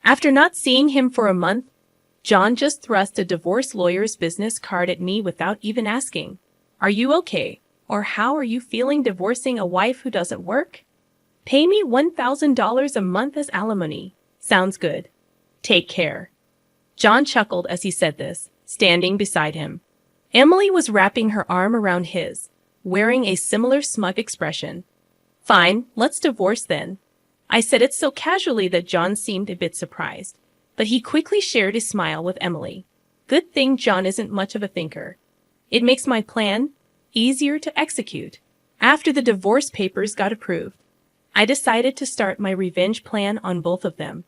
After not seeing him for a month, John just thrust a divorce lawyer's business card at me without even asking, "Are you okay? Or how are you feeling divorcing a wife who doesn't work? Pay me $1,000 a month as alimony. Sounds good. Take care." John chuckled as he said this, standing beside him. Emily was wrapping her arm around his, wearing a similar smug expression. "Fine, let's divorce then." I said it so casually that John seemed a bit surprised, but he quickly shared his smile with Emily. Good thing John isn't much of a thinker. It makes my plan easier to execute. After the divorce papers got approved, I decided to start my revenge plan on both of them.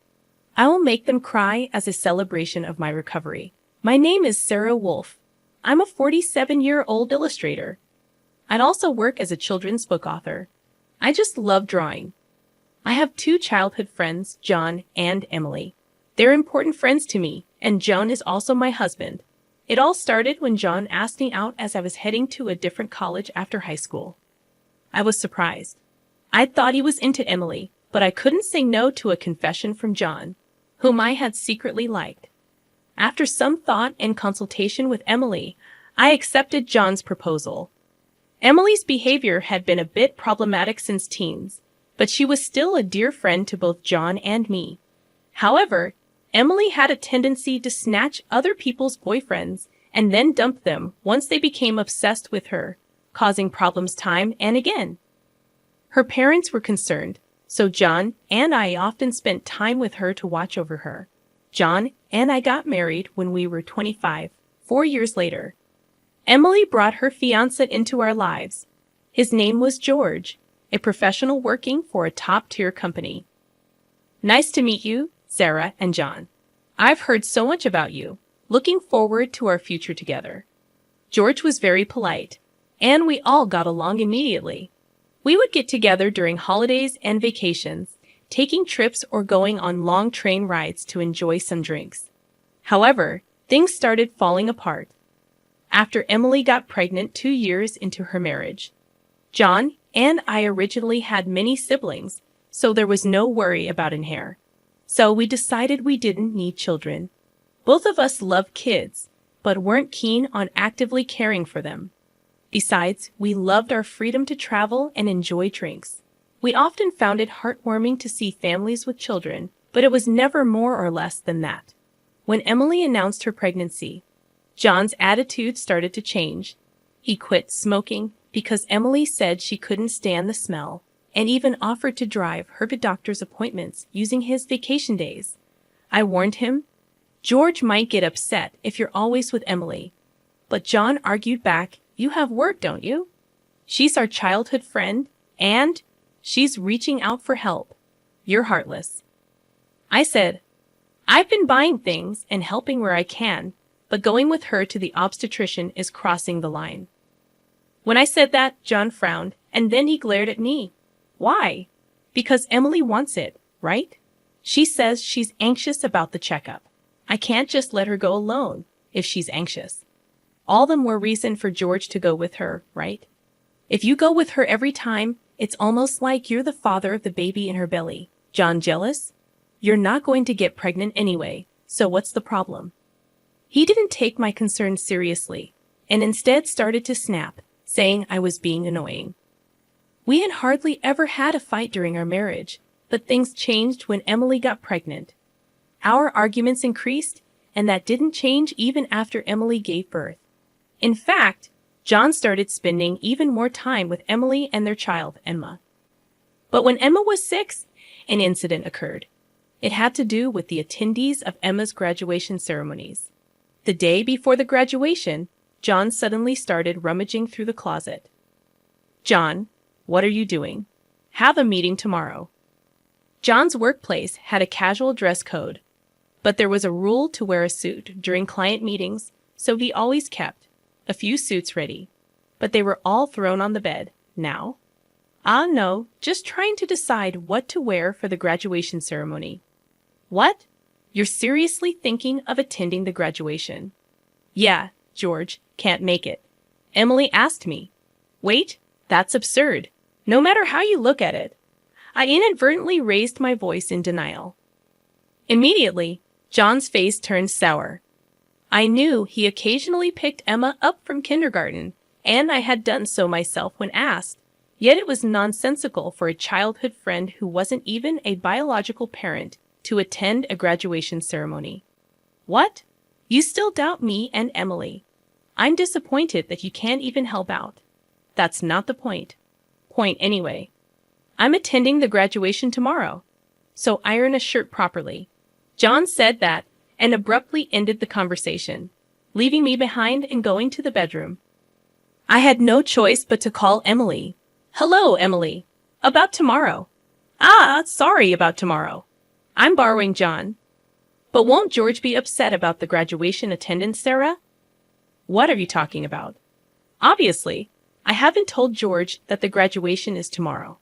I will make them cry as a celebration of my recovery. My name is Sarah Wolf. I'm a 47-year-old illustrator. I'd also work as a children's book author. I just love drawing. I have two childhood friends, John and Emily. They're important friends to me, and John is also my husband. It all started when John asked me out as I was heading to a different college after high school. I was surprised. I thought he was into Emily, but I couldn't say no to a confession from John, whom I had secretly liked. After some thought and consultation with Emily, I accepted John's proposal. Emily's behavior had been a bit problematic since teens, but she was still a dear friend to both John and me. However, Emily had a tendency to snatch other people's boyfriends and then dump them once they became obsessed with her, causing problems time and again. Her parents were concerned, so John and I often spent time with her to watch over her. John and I got married when we were 25, 4 years later. Emily brought her fiancé into our lives. His name was George, a professional working for a top-tier company. Nice to meet you, Sarah and John. I've heard so much about you. Looking forward to our future together. George was very polite, and we all got along immediately. We would get together during holidays and vacations, taking trips or going on long train rides to enjoy some drinks. However, things started falling apart after Emily got pregnant 2 years into her marriage. John and I originally had many siblings, so there was no worry about an heir. So we decided we didn't need children. Both of us loved kids, but weren't keen on actively caring for them. Besides, we loved our freedom to travel and enjoy drinks. We often found it heartwarming to see families with children, but it was never more or less than that. When Emily announced her pregnancy, John's attitude started to change. He quit smoking because Emily said she couldn't stand the smell, and even offered to drive her to doctor's appointments using his vacation days. I warned him, "George might get upset if you're always with Emily." But John argued back, "You have work, don't you? She's our childhood friend, and she's reaching out for help. You're heartless." I said, "I've been buying things and helping where I can, but going with her to the obstetrician is crossing the line." When I said that, John frowned, and then he glared at me. "Why?" "Because Emily wants it, right? She says she's anxious about the checkup. I can't just let her go alone if she's anxious. All the more reason for George to go with her, right? If you go with her every time, it's almost like you're the father of the baby in her belly. John, jealous? You're not going to get pregnant anyway, so what's the problem?" He didn't take my concerns seriously, and instead started to snap, saying I was being annoying. We had hardly ever had a fight during our marriage, but things changed when Emily got pregnant. Our arguments increased, and that didn't change even after Emily gave birth. In fact, John started spending even more time with Emily and their child, Emma. But when Emma was 6, an incident occurred. It had to do with the attendees of Emma's graduation ceremonies. The day before the graduation, John suddenly started rummaging through the closet. "John, what are you doing? Have a meeting tomorrow." John's workplace had a casual dress code, but there was a rule to wear a suit during client meetings, so he always kept a few suits ready. But they were all thrown on the bed now. "Ah, no, just trying to decide what to wear for the graduation ceremony." "What? You're seriously thinking of attending the graduation?" "Yeah, George can't make it. Emily asked me." "Wait, that's absurd. No matter how you look at it." I inadvertently raised my voice in denial. Immediately, John's face turned sour. I knew he occasionally picked Emma up from kindergarten, and I had done so myself when asked. Yet it was nonsensical for a childhood friend who wasn't even a biological parent to attend a graduation ceremony. What? You still doubt me and Emily? I'm disappointed that you can't even help out. That's not the point. Point anyway. I'm attending the graduation tomorrow, so iron a shirt properly. John said that and abruptly ended the conversation, leaving me behind and going to the bedroom. I had no choice but to call Emily. Hello, Emily. About tomorrow. Sorry about tomorrow. I'm borrowing John. But won't George be upset about the graduation attendance, Sarah? What are you talking about? Obviously, I haven't told George that the graduation is tomorrow.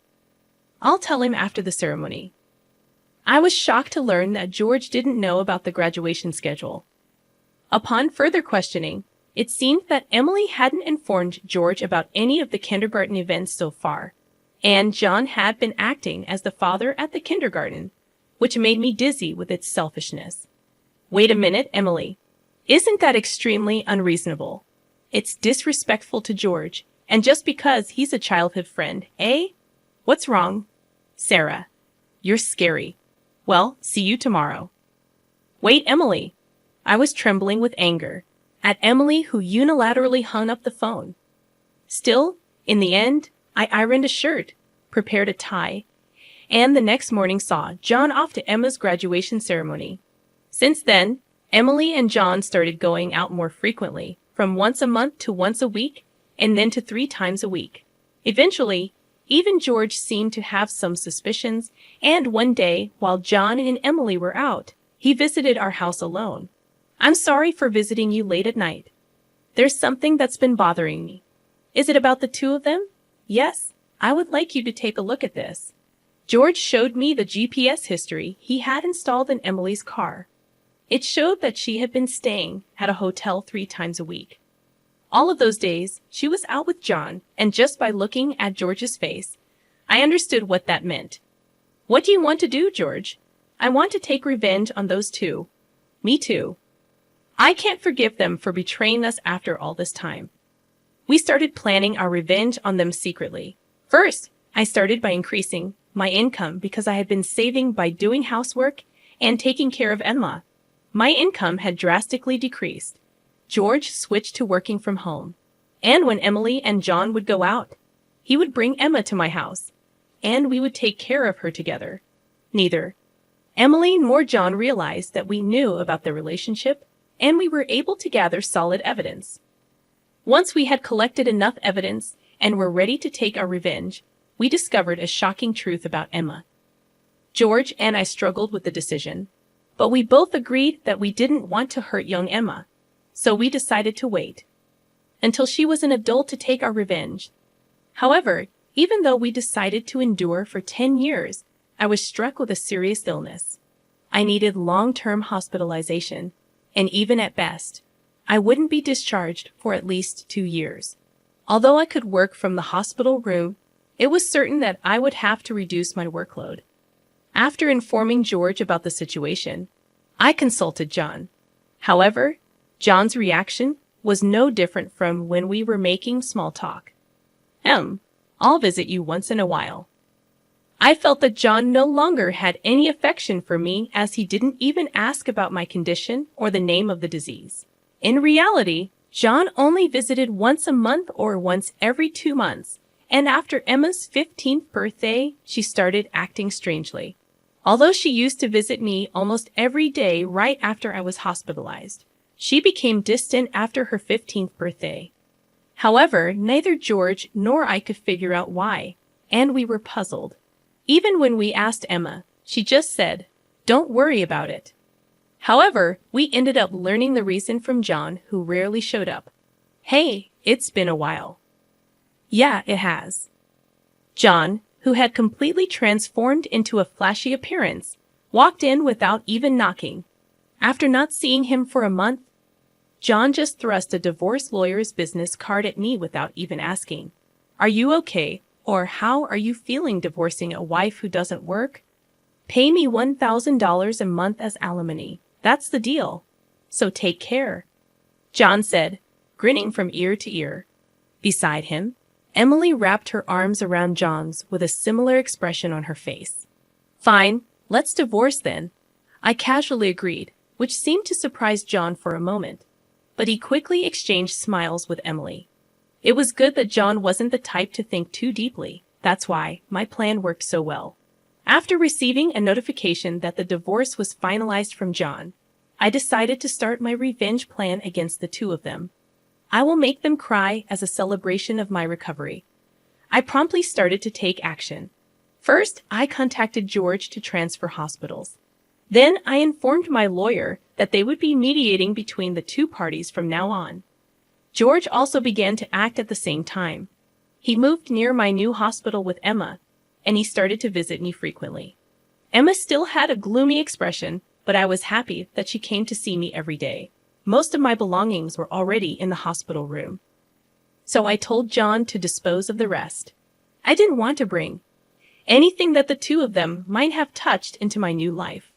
I'll tell him after the ceremony. I was shocked to learn that George didn't know about the graduation schedule. Upon further questioning, it seemed that Emily hadn't informed George about any of the kindergarten events so far, and John had been acting as the father at the kindergarten, which made me dizzy with its selfishness. Wait a minute, Emily. Isn't that extremely unreasonable? It's disrespectful to George, and just because he's a childhood friend, eh? What's wrong? Sarah, you're scary. Well, see you tomorrow. Wait, Emily. I was trembling with anger at Emily, who unilaterally hung up the phone. Still, in the end, I ironed a shirt, prepared a tie, and the next morning saw John off to Emma's graduation ceremony. Since then, Emily and John started going out more frequently, from once a month to once a week, and then to 3 times a week. Eventually, even George seemed to have some suspicions, and one day, while John and Emily were out, he visited our house alone. I'm sorry for visiting you late at night. There's something that's been bothering me. Is it about the 2 of them? Yes, I would like you to take a look at this. George showed me the GPS history he had installed in Emily's car. It showed that she had been staying at a hotel 3 times a week. All of those days, she was out with John, and just by looking at George's face, I understood what that meant. What do you want to do, George? I want to take revenge on those 2. Me too. I can't forgive them for betraying us after all this time. We started planning our revenge on them secretly. First, I started by increasing my income because I had been saving by doing housework and taking care of Emma. My income had drastically decreased. George switched to working from home. And when Emily and John would go out, he would bring Emma to my house, and we would take care of her together. Neither Emily nor John realized that we knew about the relationship, and we were able to gather solid evidence. Once we had collected enough evidence and were ready to take our revenge, we discovered a shocking truth about Emma. George and I struggled with the decision, but we both agreed that we didn't want to hurt young Emma, so we decided to wait until she was an adult to take our revenge. However, even though we decided to endure for 10 years, I was struck with a serious illness. I needed long-term hospitalization, and even at best, I wouldn't be discharged for at least 2 years. Although I could work from the hospital room, it was certain that I would have to reduce my workload. After informing George about the situation, I consulted John. However, John's reaction was no different from when we were making small talk. I'll visit you once in a while. I felt that John no longer had any affection for me, as he didn't even ask about my condition or the name of the disease. In reality, John only visited once a month or once every 2 months, and after Emma's 15th birthday, she started acting strangely. Although she used to visit me almost every day right after I was hospitalized, she became distant after her 15th birthday. However, neither George nor I could figure out why, and we were puzzled. Even when we asked Emma, she just said, "Don't worry about it." However, we ended up learning the reason from John, who rarely showed up. Hey, it's been a while. Yeah, it has. John, who had completely transformed into a flashy appearance, walked in without even knocking. After not seeing him for a month, John just thrust a divorce lawyer's business card at me without even asking, "Are you okay?" or "How are you feeling divorcing a wife who doesn't work?" Pay me $1,000 a month as alimony. That's the deal. So take care, John said, grinning from ear to ear. Beside him, Emily wrapped her arms around John's with a similar expression on her face. Fine, let's divorce then, I casually agreed, which seemed to surprise John for a moment. But he quickly exchanged smiles with Emily. It was good that John wasn't the type to think too deeply. That's why my plan worked so well. After receiving a notification that the divorce was finalized from John, I decided to start my revenge plan against the two of them. I will make them cry as a celebration of my recovery. I promptly started to take action. First, I contacted George to transfer hospitals. Then I informed my lawyer that they would be mediating between the two parties from now on. George also began to act at the same time. He moved near my new hospital with Emma, and he started to visit me frequently. Emma still had a gloomy expression, but I was happy that she came to see me every day. Most of my belongings were already in the hospital room. So I told John to dispose of the rest. I didn't want to bring anything that the two of them might have touched into my new life.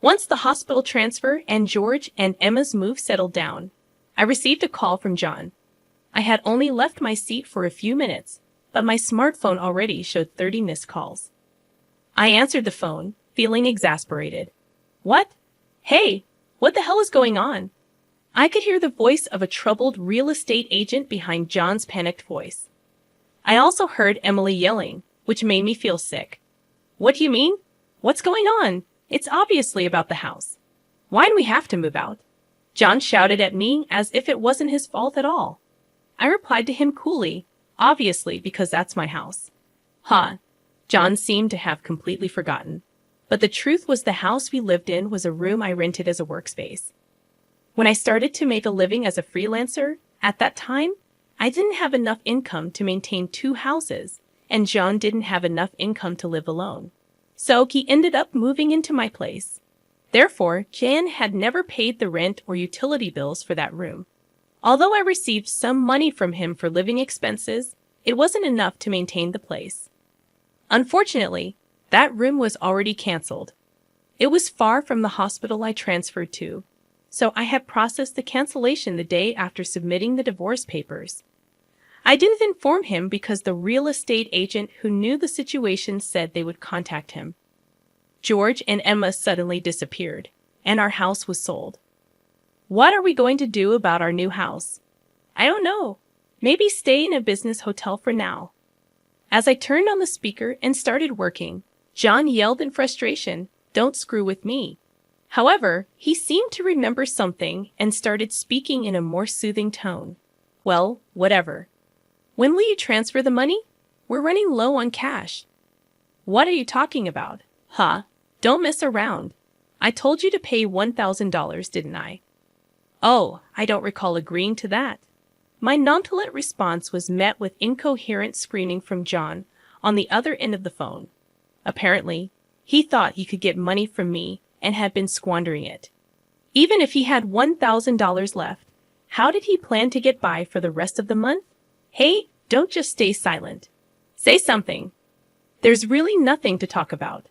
Once the hospital transfer and George and Emma's move settled down, I received a call from John. I had only left my seat for a few minutes, but my smartphone already showed 30 missed calls. I answered the phone, feeling exasperated. What? Hey, what the hell is going on? I could hear the voice of a troubled real estate agent behind John's panicked voice. I also heard Emily yelling, which made me feel sick. What do you mean? What's going on? It's obviously about the house. Why do we have to move out? John shouted at me as if it wasn't his fault at all. I replied to him coolly, obviously because that's my house. Huh. John seemed to have completely forgotten. But the truth was the house we lived in was a room I rented as a workspace. When I started to make a living as a freelancer, at that time, I didn't have enough income to maintain two houses, and John didn't have enough income to live alone. So he ended up moving into my place. Therefore, Jan had never paid the rent or utility bills for that room. Although I received some money from him for living expenses, it wasn't enough to maintain the place. Unfortunately, that room was already canceled. It was far from the hospital I transferred to, so I had processed the cancellation the day after submitting the divorce papers. I didn't inform him because the real estate agent who knew the situation said they would contact him. George and Emma suddenly disappeared, and our house was sold. What are we going to do about our new house? I don't know. Maybe stay in a business hotel for now. As I turned on the speaker and started working, John yelled in frustration, "Don't screw with me." However, he seemed to remember something and started speaking in a more soothing tone. Well, whatever. When will you transfer the money? We're running low on cash. What are you talking about? Huh? Don't mess around. I told you to pay $1,000, didn't I? Oh, I don't recall agreeing to that. My nonchalant response was met with incoherent screaming from John on the other end of the phone. Apparently, he thought he could get money from me and had been squandering it. Even if he had $1,000 left, how did he plan to get by for the rest of the month? Hey, don't just stay silent. Say something. There's really nothing to talk about.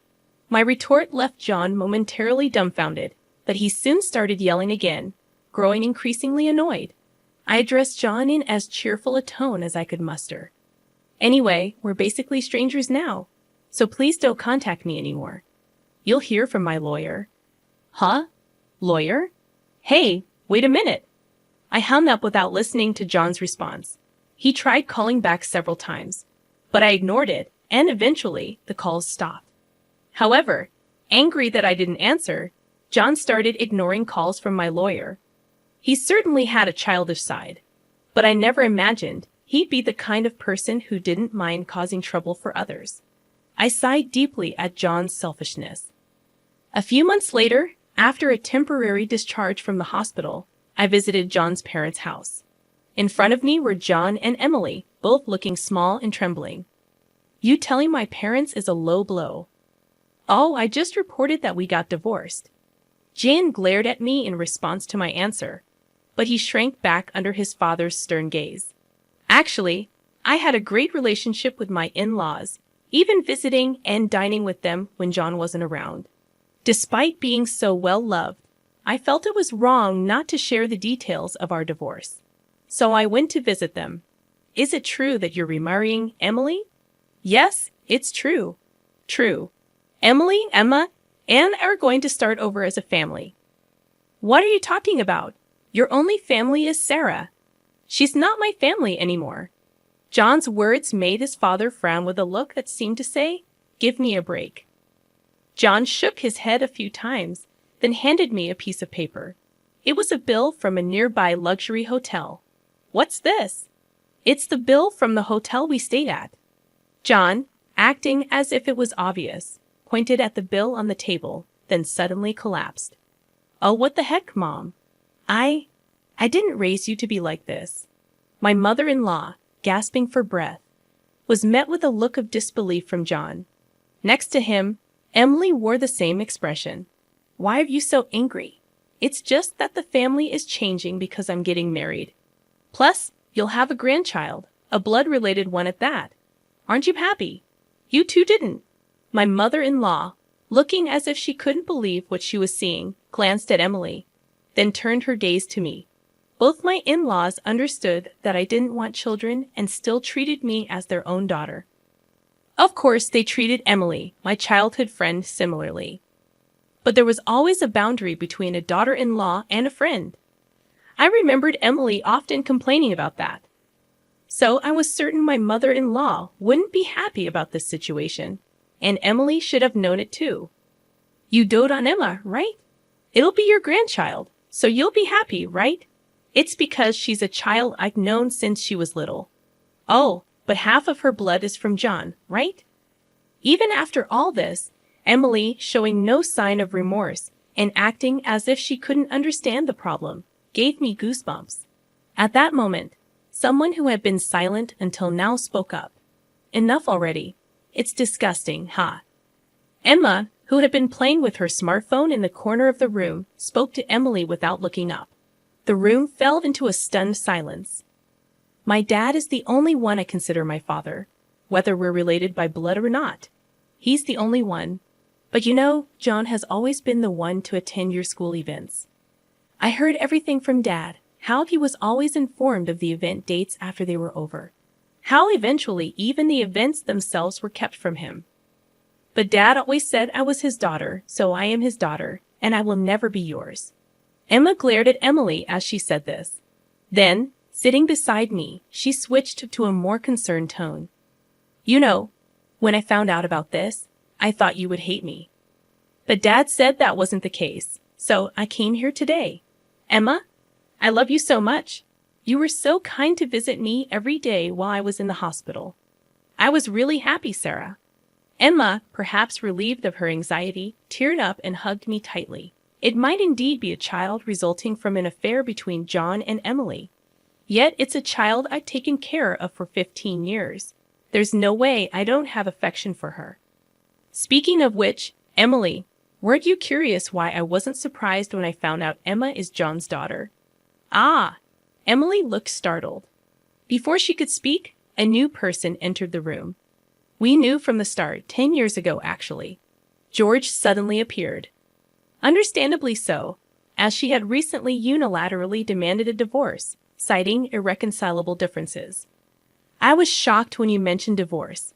My retort left John momentarily dumbfounded, but he soon started yelling again, growing increasingly annoyed. I addressed John in as cheerful a tone as I could muster. Anyway, we're basically strangers now, so please don't contact me anymore. You'll hear from my lawyer. Huh? Lawyer? Hey, wait a minute. I hung up without listening to John's response. He tried calling back several times, but I ignored it, and eventually the calls stopped. However, angry that I didn't answer, John started ignoring calls from my lawyer. He certainly had a childish side, but I never imagined he'd be the kind of person who didn't mind causing trouble for others. I sighed deeply at John's selfishness. A few months later, after a temporary discharge from the hospital, I visited John's parents' house. In front of me were John and Emily, both looking small and trembling. You telling my parents is a low blow. Oh, I just reported that we got divorced. Jan glared at me in response to my answer, but he shrank back under his father's stern gaze. Actually, I had a great relationship with my in-laws, even visiting and dining with them when John wasn't around. Despite being so well loved, I felt it was wrong not to share the details of our divorce. So I went to visit them. Is it true that you're remarrying Emily? Yes, it's true. True. Emily, Emma, and are going to start over as a family. What are you talking about? Your only family is Sarah. She's not my family anymore. John's words made his father frown with a look that seemed to say, "Give me a break." John shook his head a few times, then handed me a piece of paper. It was a bill from a nearby luxury hotel. What's this? It's the bill from the hotel we stayed at. John, acting as if it was obvious, pointed at the bill on the table, then suddenly collapsed. Oh, what the heck, Mom? I didn't raise you to be like this. My mother-in-law, gasping for breath, was met with a look of disbelief from John. Next to him, Emily wore the same expression. Why are you so angry? It's just that the family is changing because I'm getting married. Plus, you'll have a grandchild, a blood-related one at that. Aren't you happy? You two didn't. My mother-in-law, looking as if she couldn't believe what she was seeing, glanced at Emily, then turned her gaze to me. Both my in-laws understood that I didn't want children and still treated me as their own daughter. Of course, they treated Emily, my childhood friend, similarly. But there was always a boundary between a daughter-in-law and a friend. I remembered Emily often complaining about that. So I was certain my mother-in-law wouldn't be happy about this situation, and Emily should have known it too. You dote on Emma, right? It'll be your grandchild, so you'll be happy, right? It's because she's a child I've known since she was little. Oh, but half of her blood is from John, right? Even after all this, Emily, showing no sign of remorse and acting as if she couldn't understand the problem, gave me goosebumps. At that moment, someone who had been silent until now spoke up. Enough already. It's disgusting, huh? Emma, who had been playing with her smartphone in the corner of the room, spoke to Emily without looking up. The room fell into a stunned silence. My dad is the only one I consider my father, whether we're related by blood or not. He's the only one. But you know, John has always been the one to attend your school events. I heard everything from Dad, how he was always informed of the event dates after they were over. How eventually even the events themselves were kept from him. But Dad always said I was his daughter, so I am his daughter, and I will never be yours. Emma glared at Emily as she said this. Then, sitting beside me, she switched to a more concerned tone. You know, when I found out about this, I thought you would hate me. But Dad said that wasn't the case, so I came here today. Emma, I love you so much. You were so kind to visit me every day while I was in the hospital. I was really happy, Sarah. Emma, perhaps relieved of her anxiety, teared up and hugged me tightly. It might indeed be a child resulting from an affair between John and Emily. Yet it's a child I've taken care of for 15 years. There's no way I don't have affection for her. Speaking of which, Emily, weren't you curious why I wasn't surprised when I found out Emma is John's daughter? Ah! Emily looked startled. Before she could speak, a new person entered the room. We knew from the start, 10 years ago actually. George suddenly appeared. Understandably so, as she had recently unilaterally demanded a divorce, citing irreconcilable differences. I was shocked when you mentioned divorce.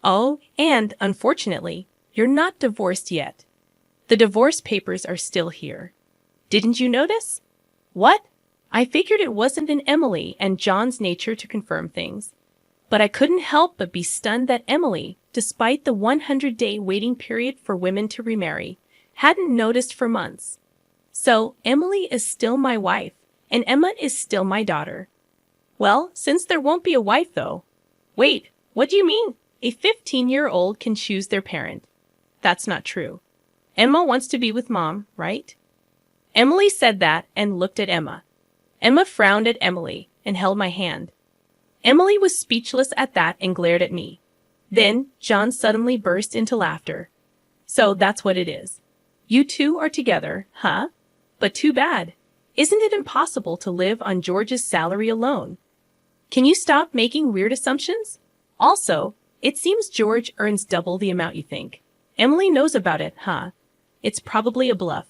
Oh, and, unfortunately, you're not divorced yet. The divorce papers are still here. Didn't you notice? What? I figured it wasn't in Emily and John's nature to confirm things. But I couldn't help but be stunned that Emily, despite the 100-day waiting period for women to remarry, hadn't noticed for months. So, Emily is still my wife, and Emma is still my daughter. Well, since there won't be a wife, though. Wait, what do you mean? A 15-year-old can choose their parent. That's not true. Emma wants to be with Mom, right? Emily said that and looked at Emma. Emma frowned at Emily and held my hand. Emily was speechless at that and glared at me. Then, John suddenly burst into laughter. So that's what it is. You two are together, huh? But too bad. Isn't it impossible to live on George's salary alone? Can you stop making weird assumptions? Also, It seems George earns double the amount you think. Emily knows about it, huh? It's probably a bluff.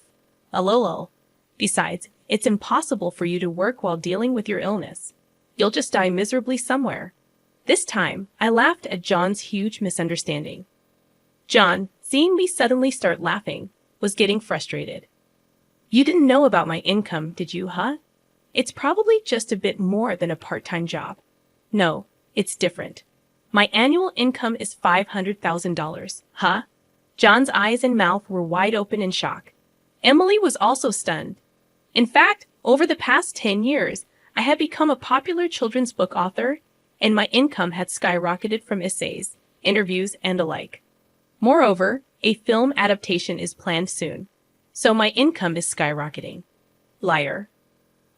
A lol. Besides, it's impossible for you to work while dealing with your illness. You'll just die miserably somewhere. This time, I laughed at John's huge misunderstanding. John, seeing me suddenly start laughing, was getting frustrated. You didn't know about my income, did you, huh? It's probably just a bit more than a part-time job. No, it's different. My annual income is $500,000, huh? John's eyes and mouth were wide open in shock. Emily was also stunned. In fact, over the past 10 years, I had become a popular children's book author, and my income had skyrocketed from essays, interviews, and the like. Moreover, a film adaptation is planned soon, so my income is skyrocketing. Liar.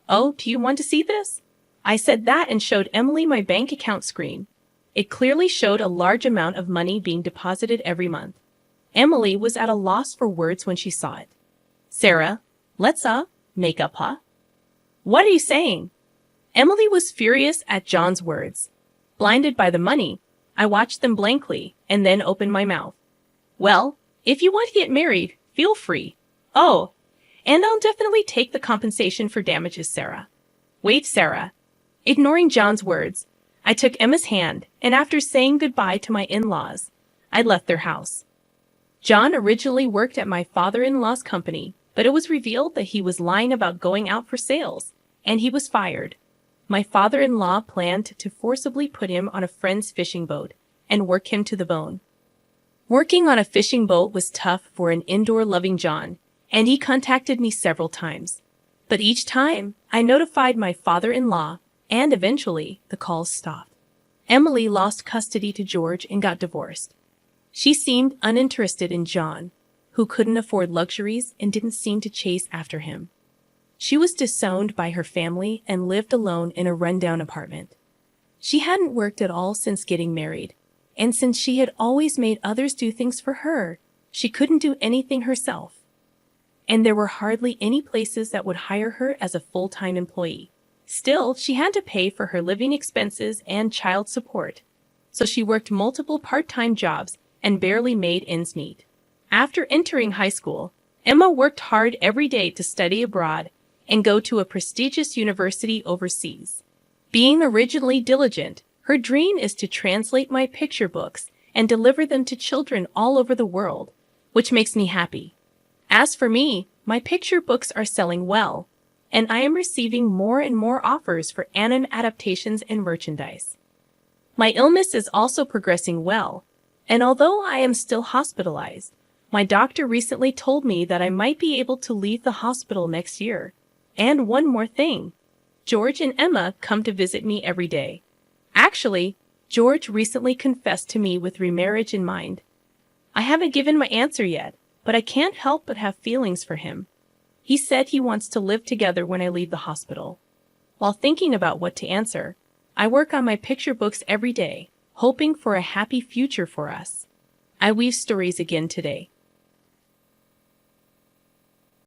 Oh, do you want to see this? I said that and showed Emily my bank account screen. It clearly showed a large amount of money being deposited every month. Emily was at a loss for words when she saw it. Sarah, let's make up, huh? What are you saying? Emily was furious at John's words. Blinded by the money, I watched them blankly and then opened my mouth. Well, if you want to get married, feel free. Oh, and I'll definitely take the compensation for damages, Sarah. Wait, Sarah. Ignoring John's words, I took Emma's hand, and after saying goodbye to my in-laws, I left their house. John originally worked at my father-in-law's company, but it was revealed that he was lying about going out for sales, and he was fired. My father-in-law planned to forcibly put him on a friend's fishing boat and work him to the bone. Working on a fishing boat was tough for an indoor-loving John, and he contacted me several times. But each time, I notified my father-in-law, and eventually, the calls stopped. Emily lost custody to George and got divorced. She seemed uninterested in John, who couldn't afford luxuries and didn't seem to chase after him. She was disowned by her family and lived alone in a rundown apartment. She hadn't worked at all since getting married, and since she had always made others do things for her, she couldn't do anything herself. And there were hardly any places that would hire her as a full-time employee. Still, she had to pay for her living expenses and child support, so she worked multiple part-time jobs and barely made ends meet. After entering high school, Emma worked hard every day to study abroad and go to a prestigious university overseas. Being originally diligent, her dream is to translate my picture books and deliver them to children all over the world, which makes me happy. As for me, my picture books are selling well, and I am receiving more and more offers for anime adaptations and merchandise. My illness is also progressing well, and although I am still hospitalized, my doctor recently told me that I might be able to leave the hospital next year. And one more thing. George and Emma come to visit me every day. Actually, George recently confessed to me with remarriage in mind. I haven't given my answer yet, but I can't help but have feelings for him. He said he wants to live together when I leave the hospital. While thinking about what to answer, I work on my picture books every day, hoping for a happy future for us. I weave stories again today.